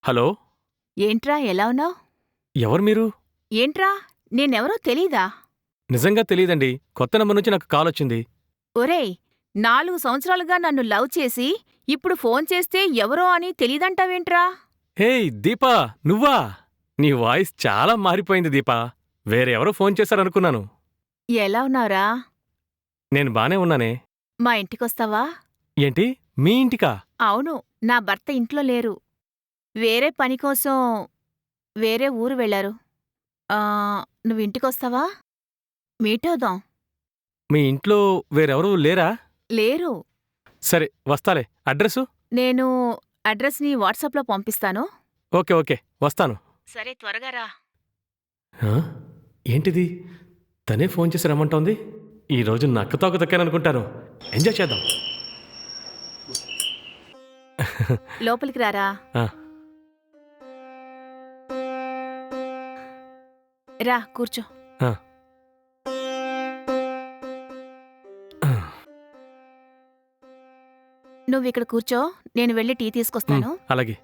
Hello. ఏంట్రా ఎలా ఉన్నావ్? ఎవరు మీరు? ఏంట్రా నేనెవరో తెలీదా? నిజంగా తెలీదండి. కొత్త నంబర్ నుంచి నాకు కాలొచ్చింది. ఒరేయ్, 4 సంవత్సరాలుగా నన్ను లవ్ చేసి ఇప్పుడు ఫోన్ చేస్తే ఎవరో అని తెలీదంటావేంట్రా? హేయ్ దీపా, నువ్వా? నీ వాయిస్ చాలా మారిపోయింది దీపా. వేరే ఎవరో ఫోన్ చేశారనుకున్నాను. ఎలా ఉన్నావురా? నేను బానే ఉన్నానే. మా ఇంటికొస్తావా? ఏంటి? మీ ఇంటికా? అవును, నా భర్త ఇంట్లో లేరు. వేరే పని కోసం వేరే ఊరు వెళ్లారు. నువ్వింటికొస్తావా? మీటవుదాం. మీ ఇంట్లో వేరెవరూ లేరా? లేరు. సరే వస్తాలే. అడ్రసు? నేను అడ్రస్ నీ వాట్సాప్లో పంపిస్తాను. ఓకే ఓకే, వస్తాను. సరే, త్వరగా రా. ఆ? ఏంటిది? తనే ఫోన్ చేసి రమ్మంటోంది. ఈరోజు నక్కతోక తొక్కాననుకుంటాను. ఎంజాయ్ చేద్దాం. లోపలికి రారా. ఆ, రా కూర్చో. ఆ. ఆ. నువ్విక్కడ కూర్చో, నేను వెళ్ళి టీ తీసుకొస్తాను. అలాగే.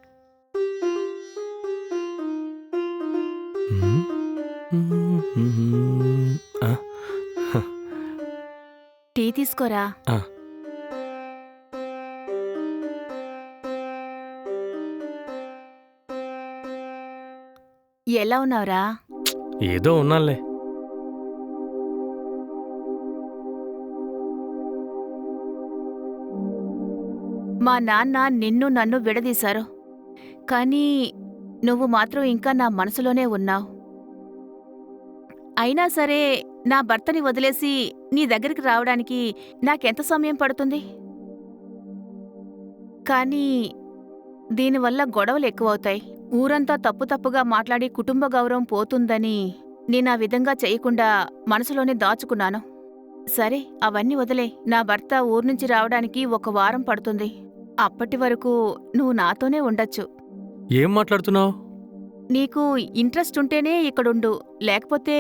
మ్మ్. ఆ, టీ తీసుకోరా. ఆ. ఎలా ఉన్నావురా? ఏదో ఉన్నానులే. మా నాన్న నిన్ను నన్ను విడదీశారు, కానీ నువ్వు మాత్రం ఇంకా నా మనసులోనే ఉన్నావు. అయినా సరే, నా భర్తని వదిలేసి నీ దగ్గరికి రావడానికి నాకెంత సమయం పడుతుంది? కానీ దీనివల్ల గొడవలు ఎక్కువవుతాయి. ఊరంతా తప్పుగా మాట్లాడి కుటుంబ గౌరవం పోతుందని నేనా విధంగా చెయ్యకుండా మనసులోనే దాచుకున్నాను. సరే, అవన్నీ వదిలే. నా భర్త ఊర్నుంచి రావడానికి 1 వారం పడుతుంది. అప్పటి వరకు నువ్వు నాతోనే ఉండొచ్చు. ఏం మాట్లాడుతున్నావు? నీకు ఇంట్రెస్ట్ ఉంటేనే ఇక్కడుండు, లేకపోతే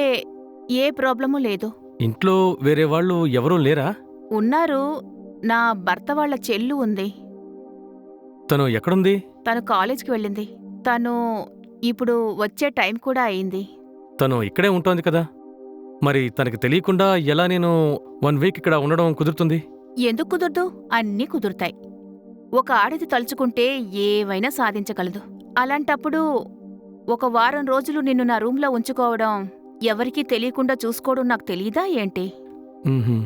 ఏ ప్రాబ్లమూ లేదు. ఇంట్లో వేరే వాళ్ళు ఎవరూ లేరా? ఉన్నారు. నా భర్త వాళ్ళ చెల్లు ఉంది. తను ఎక్కడుంది? తను కాలేజ్కి వెళ్ళింది. తను ఇప్పుడు వచ్చే టైం కూడా అయింది. తను ఇక్కడే ఉంటోంది కదా. మరి తనకి తెలియకుండా ఎలా నేను 1 వీక్ ఇక్కడ ఉండడం కుదురుతుంది? ఎందుకు కుదుర్దు? అన్నీ కుదురుతాయి. ఒక ఆడది తలుచుకుంటే ఏవైనా సాధించగలదు. అలాంటప్పుడు 1 వారం రోజులు నిన్ను నా రూంలో ఉంచుకోవడం, ఎవరికీ తెలియకుండా చూసుకోవడం నాకు తెలీదా ఏంటి? మ్మ్హ్మ్.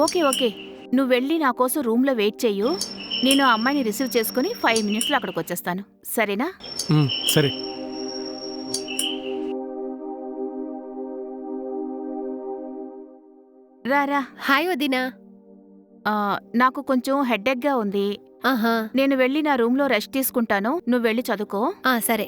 ఓకే ఓకే, నువ్వెళ్ళి నాకోసం రూంలో వెయిట్ చెయ్యు. నేను ఆ అమ్మాయిని రిసీవ్ చేసుకుని 5 మినిట్స్లో అక్కడికొచ్చేస్తాను. సరేనా? సరే. రారా. హాయ్ వదినా. నాకు కొంచెం హెడ్డెక్గా ఉంది. ఆహా. నేను వెళ్ళి నా రూంలో రెస్ట్ తీసుకుంటాను. నువ్వెళ్ళి చదువుకో. సరే.